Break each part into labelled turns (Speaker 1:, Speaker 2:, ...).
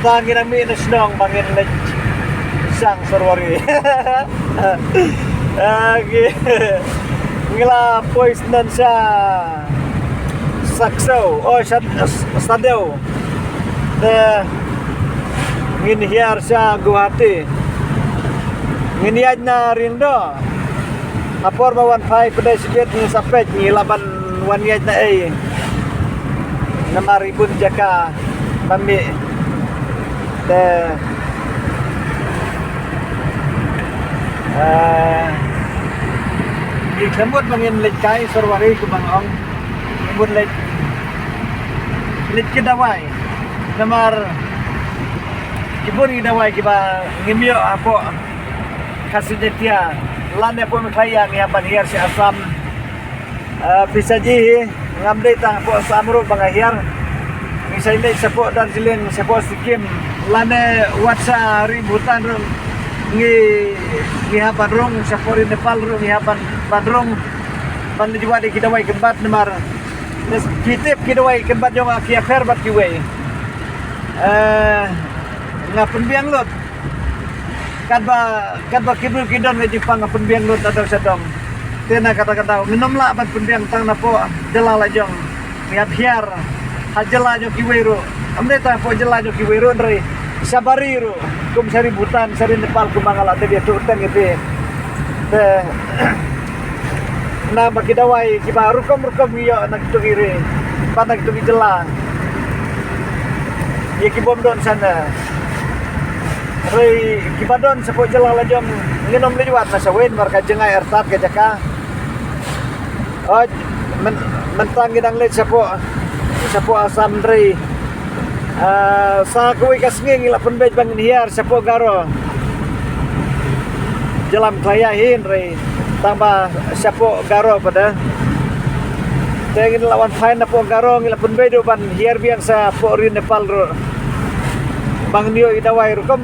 Speaker 1: Tangin ang minus nong bangin na siyang sorwari. Ngila pois nan siya saksaw o siya stadaw. Nginhiyar siya Guwahati. Nginiyad na rin do. Apor ba 1.5 pada sikit ni sapet ni laban 1 yard na ay. Na maribun jaka pami. Iklamot mangin lit kay sorwari ko bangong. Ibon lit kidaway. Namar ibon kidaway kiba ngimyo apo kasidetia lane po mikaya ngihapan hiyar si asam pisaji ngamde tang po samro bangahiyar misalnya sa po Darjeeling sa po Sikkim lane watsa ributan rong ngihapan rong sa po rin Nepal rong ngihapan padrong pandiwa di kidaway kembat namar kitip kidaway kembat yung akiafer bat kiway ngapun biang lot kadba kibul kidon nga Jepang ngapun biang lot atau sadong tena kata-kata minum la bat pun biang tang na po jalala jong ngiaphiar hajala jo kiwero amne ta po jala jo kiwero ndre sabariru kum sari Bhutan sari Nepal kumangala te dia tutang ite te na bakidawai kiba rukom yo nagtugiri panag tugi jela ye kibom don sana rei kibadon sa po jela lajom nginom liwat na sawin marka jengai ertat ke jaka oh mentang gidang let sa po asam rei sa kuwi kasnging ila penbej bangin hiar sa po garo jalam klayahin rei tambah siapo garo pada tengin lawan fain na po garo ngila penbej do ban hiar biang sa po rin Nepal ro bang niyo idawai rukom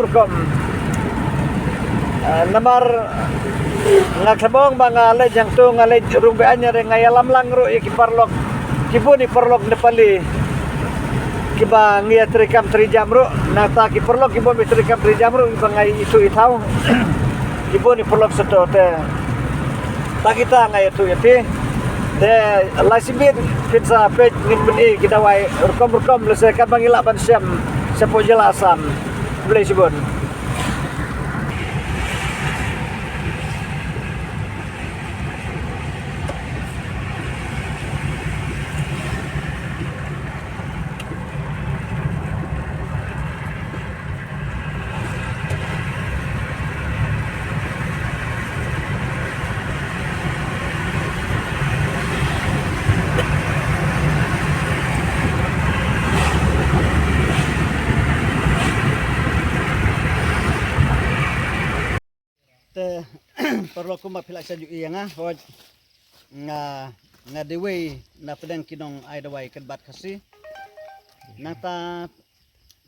Speaker 1: namar ngakabong bang alej yang tu ngalej rumbeanya re ngayalam lang ro ikiparlok kibuni parlok Nepali kiba ngia trikam 3 jam ro nata ki perlok kibo mi trikam 3 jam ro iba ngai itu itau kibo ni perlok seto te ta kita ngai itu yati te lasibit pizza pej ngin beni kidawai rukom lese kan bangila ban siam sepo jelasan boleh sibon perlu ko mapilak sa ju iya nga hoj nga dewe na pedang kinong ay dawai kedbat kasi nata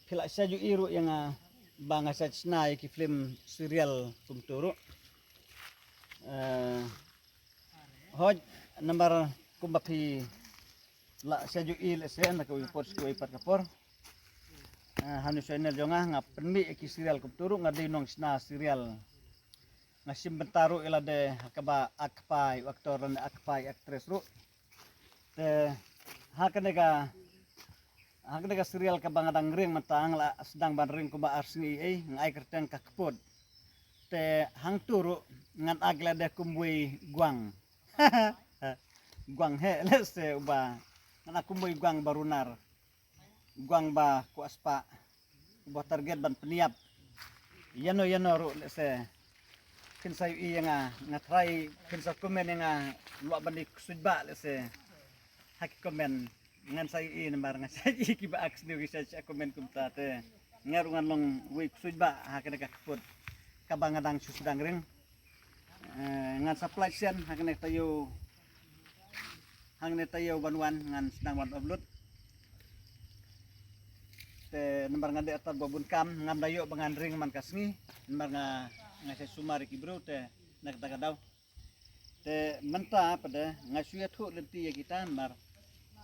Speaker 1: pilak sa ju iru yang banga sa chna ki film serial kumturu hoj number ko mapi la sa ju il sen na ko post ko ipat kapor hanu channel jonga nga penmi ki serial kumturu nga dinong sna serial ngasim bentaru ila de kaba akpai aktor na akpai aktris ru te hakanega serial ka bangadang ring matang la sedang ban ring ko ba arsi ngai kerteng kakpod te hang turu ngan agla de kumbui guang guang he lese uba ngan kumbui guang barunar guang ba ku aspa buat target ban peniap yano ru lese kinsa iya nga try kinsa komen nga luwa bani sudba lese hak komen ngan say i nambar nga say ki ba aks ni research komen kumta te ngarungan long week sudba hakana ka kapod kabangadang susudang ring ngan supply sian hakana tayo banwan ngan sedang wan upload te nambar nga de atar babun kam ngam dayo bangan ring man kasngi nambar nga sa sumari ki bro te nagtaga daw te menta pada nga suya thu lenti ya kita mar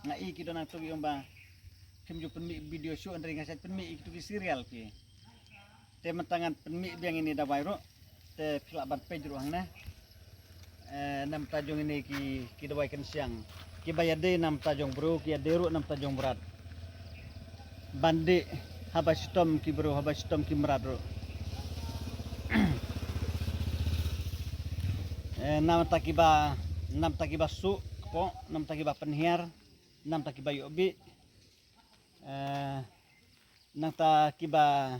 Speaker 1: nga i kita nang tugi ba film ju penmi video show andri ngasat penmi itu ki serial ki te mentangan penmi biang ini da viral te philaban page ruang na nam tajong ini ki dawai kan siang ki bayade nam tajong bro ki aderu nam tajong berat bandi habastom ki bro habastom ki merat ro nam takiba su ko nam takiba penhiar nam takiba yobi nang takiba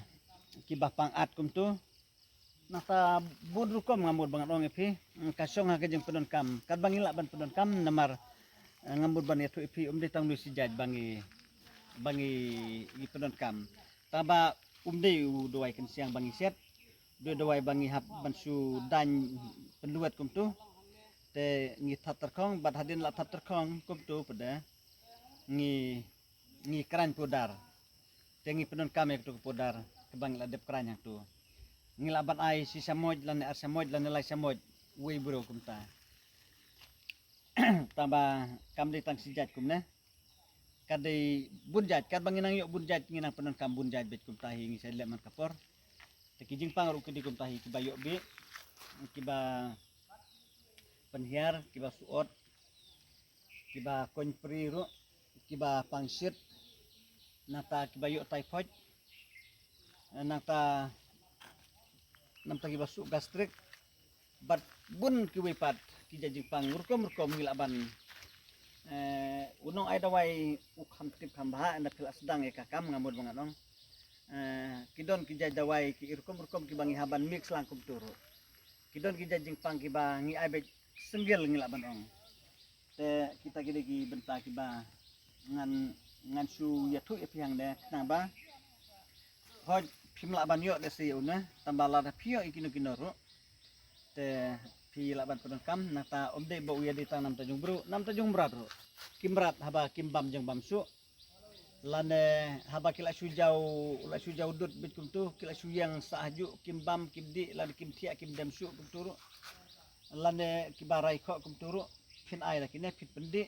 Speaker 1: pangat kum tu nata bodru kom ngamud bangat ong epi kasong ha kajeng pedon kam kad bangila ban pedon kam namar ngamud ban etu epi umde tang du sijaj bangi i pedon kam taba umde u doai kan siang bangi set doai bangi hap bansu dan penduat kum tu te ngi thatar khong bat hadin la thatar khong kum tu pada ngi kran podar te ngi pedon kam ek tu podar ke bangila dep kran yang tu ngilaban ai si samoj lan ar samoj lan lai samoj we bro kumta tamba kam de tang sijat kumna kadai bunjat kad banginang yok bunjat nginang penon kam bunjat bet kumta hi ngi selek man kapor te kijing pangaru ke di kumta hi kiba yok be kiba penhiar kiba suot kiba konpri ro kiba pangsit nata kiba yok typhoid nata nam tagi basuk gastrik bat bun ki wipat ki jajing pang urkom ngilaban unong ai dawai ukham tip khamba anda pil sedang e kakam ngamud banganong kidon ki jajawai ki urkom ki bangi haban mix langkum turu kidon ki jajing pang ki bangi ai be senggel ngilaban ong te kita gede ki benta ki ba ngan su yatu e piang de naba hoj pimla ban yo desi una tambala da pio ikino kinoro te pila ban pedon kam nata omde bo uya ditang nam tajung bro nam tajung berat ro kimrat haba kimbam jeng bamsu lane haba kila sujau dut bit kum tu kila suyang sahju kimbam kimdi lane kimtia kimdam su kum turu lane kibarai kho kum turu pin ai la kine pin pendi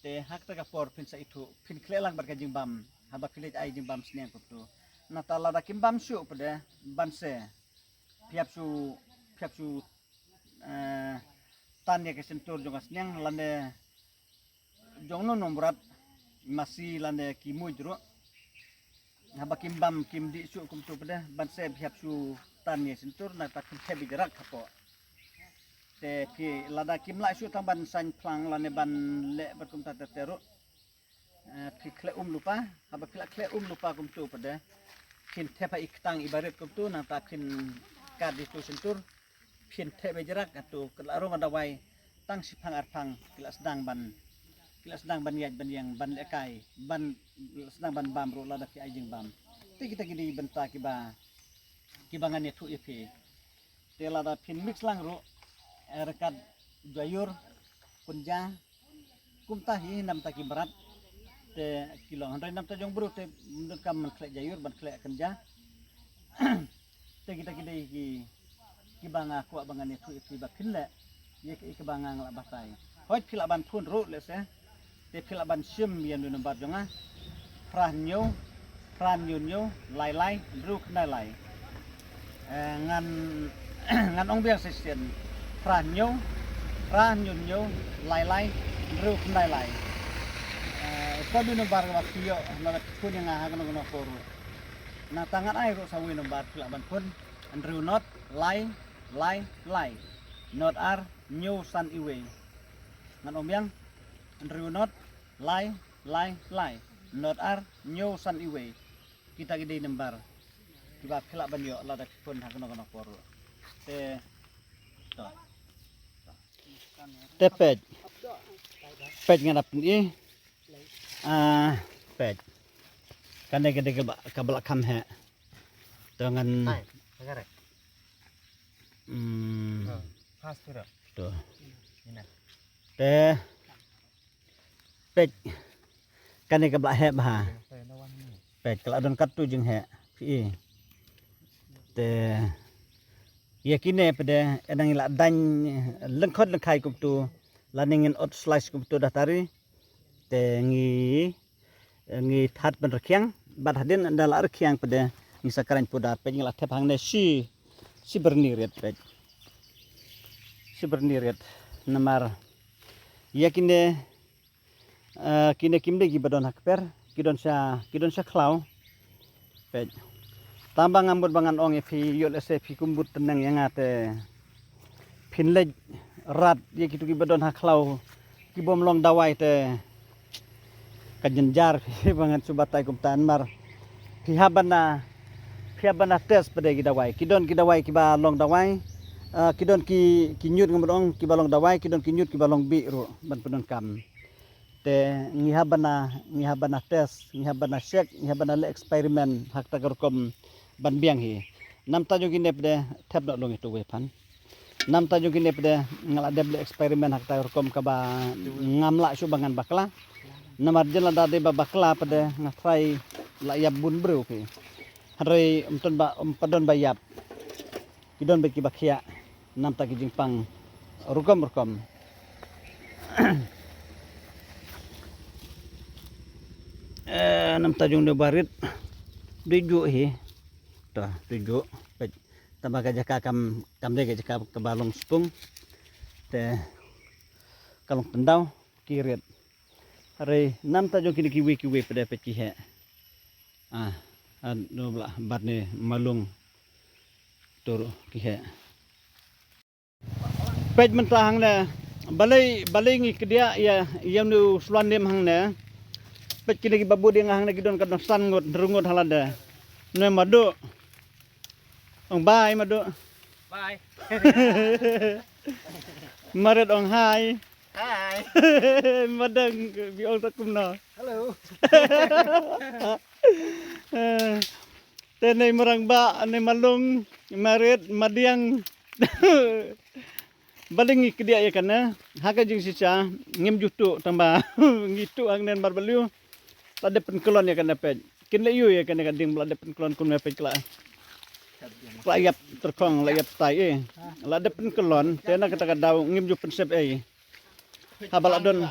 Speaker 1: te hak ta kapor pin sa itu pin klelang bar ka jeng bam haba kilit ai jeng bam sneng kum tu natala da kimbam su pada banse piap su tan ya ke sentur jongas nyang lande jongno nombrat masih lande kimu jero haba kimbam kimdi su kum tu pada banse piap su tan ya sentur nata kimse bigerak kapo te ki lada kimla su tamban san plang lande ban le berkum ta terero pi kle lupa haba kle lupa kum tu pada pin tepa iktang ibarat kum tu nata pin kad itu sentur pin tepa jerak atau kelarung ada wai tang sipang arpang kila sedang ban yaj ban yang ban lekai ban sedang ban bam ro lada ki ajing bam te kita gidi benta kibangan itu ipi te lada pin mix lang ro rekat jayur kunja kumtahi nam taki berat te kilo handai nam tajong bro te kam man klek jayur ban klek kenja te kita ki banga ko bangan itu ba pinle ye ki banga ngla batai hoi phila ban phun ro le se te phila ban sim yen nu bar jonga pran nyu lai bru kna lai ngan ong biang sesien pran nyu lai bru kna lai sabi no bar wa kiyo na kun yang ha kono koru na tangan ai ro sawi no bar phila ban phun andrew not lai not are new sun iwe ngan omyang andrew not lai not are new sun iwe kita gede nembar kiba phila ban yo la da phun ha kono koru te pej ngadap ni pej kan gede kabel kam he dengan
Speaker 2: pas tu dah.
Speaker 1: Tuh.
Speaker 2: Ini.
Speaker 1: Teh pej kan ke belak he bah. Pej kalau don kat tu jeng he. Pi. Teh ya kini pada edang ila dan lengkot lengkai kup tu laningin ot slice kup tu dah tari. Teh ngi ngi that ban rakyang bat hadin adalah rakyang pada ngi sakaran poda pe ngi latep hang ne si berniret pe si berniret namar yakine kine kimde gi badon hakper kidon sa klau pe tambang ambut bangan ong fi yol se fi kumbut tenang yang ate pinlej rat ye kitu gi badon haklau ki bom long dawai te kajenjar bangan subatai kumtan mar pihabana tes pada gi dawai kidon ki ba long dawai kidon ki nyut ngomong ki balong dawai kidon ki nyut ki balong bi ro ban pedon kam te ngihabana tes ngihabana check ngihabana le eksperimen hak ta kom ban biang hi nam ta jogi ne pde thep do long itu we pan nam ta jogi ne pde ngala de eksperimen hak ta kom ka ba ngamla su bangan bakla namar jela da de ba bakla pde ngatrai la yab bun bru ki hari padon ba yap kidon be ki bakhia nam ta ki jingpang rukom nam tajung de barit tuju hi to tuju tambah jaka kam de jaka ke balong spung te kalong pendau kirit hari nam tajung kini kiwi pada peci he no bla bat ne malung tur ki he pej mentah hang ne balai ngi kedia ya yang nu sluan dem hang ne pet kini babu dia ngahang lagi don kadon san ngot rungut halada ne madu ong bye madu
Speaker 2: Bye.
Speaker 1: maret ong hai
Speaker 2: Hi.
Speaker 1: madang bi ong takum no
Speaker 2: Hello.
Speaker 1: tenai merang ba ne malung maret madiang baling kedia ya kana haka jing sica ngem jutu tambah ngitu ang nen barbaliu lade penkelon ya kana pej kin le yu ya kana kading lade penkelon kun pej kla layap terkong layap tai lade penkelon tena kata kadau ngem ju pensep habal adon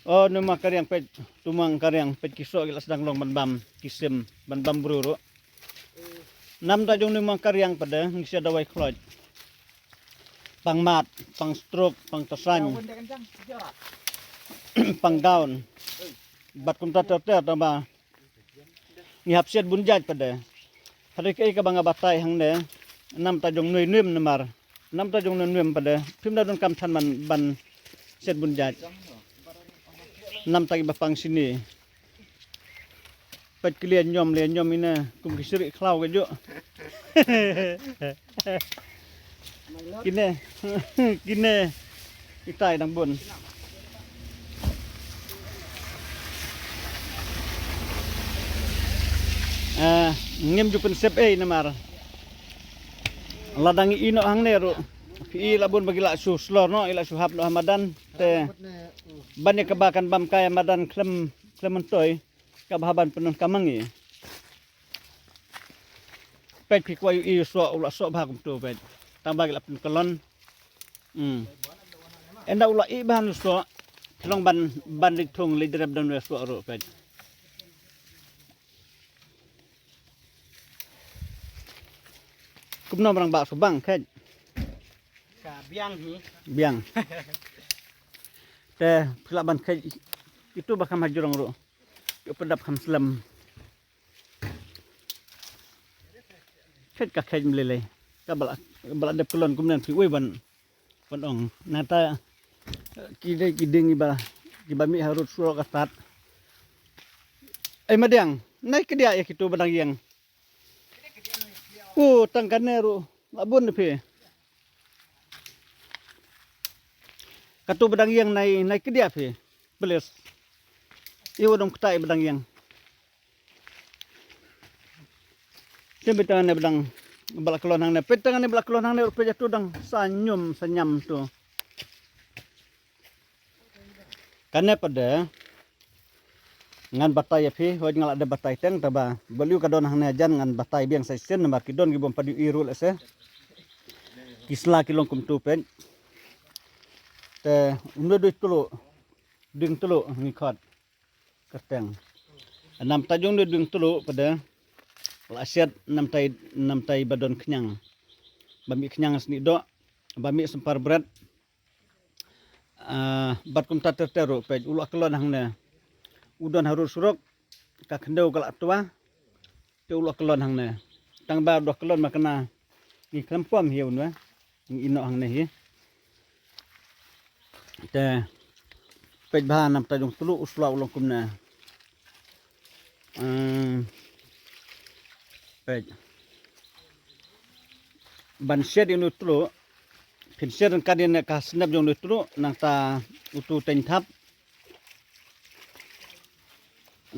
Speaker 1: oh nu makariang pej tumang kariang pej kiso gila sedang long banbam kisim banbam bruru nam tajung nu makariang pada ngisia dawai kloj pangmat pang stroke pang tasan panggaun bat kum tater tambah ngihap siat bunjat pada hari ke ka banga batai hang ne nam tajung nuim namar nam tajung nuim pada pimda don kam than man ban siat bunjat nam tagi bapang sini pat kalian nyom ina kum kisri klau ke jo kine kita dang bun ngem ju pensep namar ladang ino hang ne ro pi labun bagila su slor no ila su hap no hamadan te banyak kebakan bam kaya madan klementoy kabahaban penon kamangi pet pi kwayu i so ula so ba kum tu pet tambah gila pen kelon enda ula i bahan so kelong ban ditung lidrab dan so ro pet kumno barang bakso bang ket
Speaker 2: Ka biang hi.
Speaker 1: biang te pelaban ket itu bakam hajurong ro yo pedap ham slam ket ka ket melele ka bala de pelon kumnan fi we ban ong nata kiding iba mi harus suro kasat madang naik ke dia ya kitu badang yang tangkane ro labun pe katu badang yang naik ke dia pe beles iwo dong kutai badang yang sebetane badang balak kelon hang ne petangane balak kelon hang ne pe jatu dang senyam tu kane pada ngan batai phi hoj ngala de batai teng taba beliu kadon hang ne jan ngan batai biang sai sen namar kidon gi bom padi irul ese kisla kilong kum tu pen te undo do tulo ดึงตลุมีคอดกระแตงนำตายงด้วยดึงตลุเpadaละเสียดนำไตบดอนขยังบะหมี่ขยังสนิดดอกบะหมี่สมpar berat bat kum ta terteruk pej ulak kelon hang ne udon harus suruk ka kendau kalak tua te ulak kelon hang ne tang ba doh kelon makna ni krempom hiu ne ni inok hang ne hi te pej ba nam ta jong tulu usla ulong kum ne pej ban shed inu tulu pin shed kadin ka snap jong tulu nang ta utu teng thap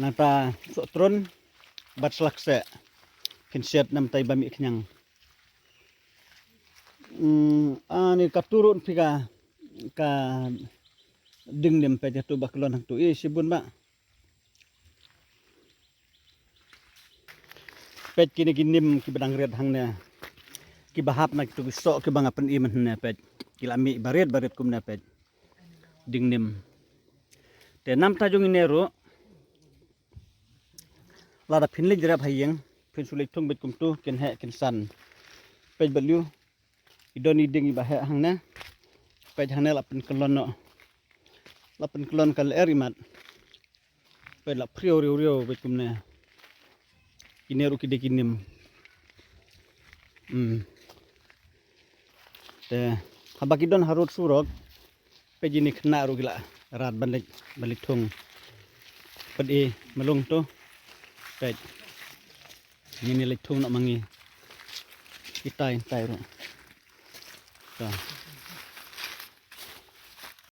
Speaker 1: nang ta so tron bat slakse pin shed nam tai bami khnyang ani kapturun pika ka ding nem pe tu baklon hang tu sibun ba pet kini kinim ki badang red hang ne ki bahap nak tu sok ki bang apen iman ne pet kilami baret kum ne pet ding nem te nam ta jong inero lada phinle jara bhayeng phin sulik thong bet kum tu ken he ken san pet balyu idoni ding ba he hang ne pet hang ne la pen kelon no la pen kelon kal erimat pet la prio rio bet kum ne kineru ki dekinim te habakidon harut surok pejini khna ru gila rat balik thung pedi melung tu pej ni lik thung nak mangi itai ru ta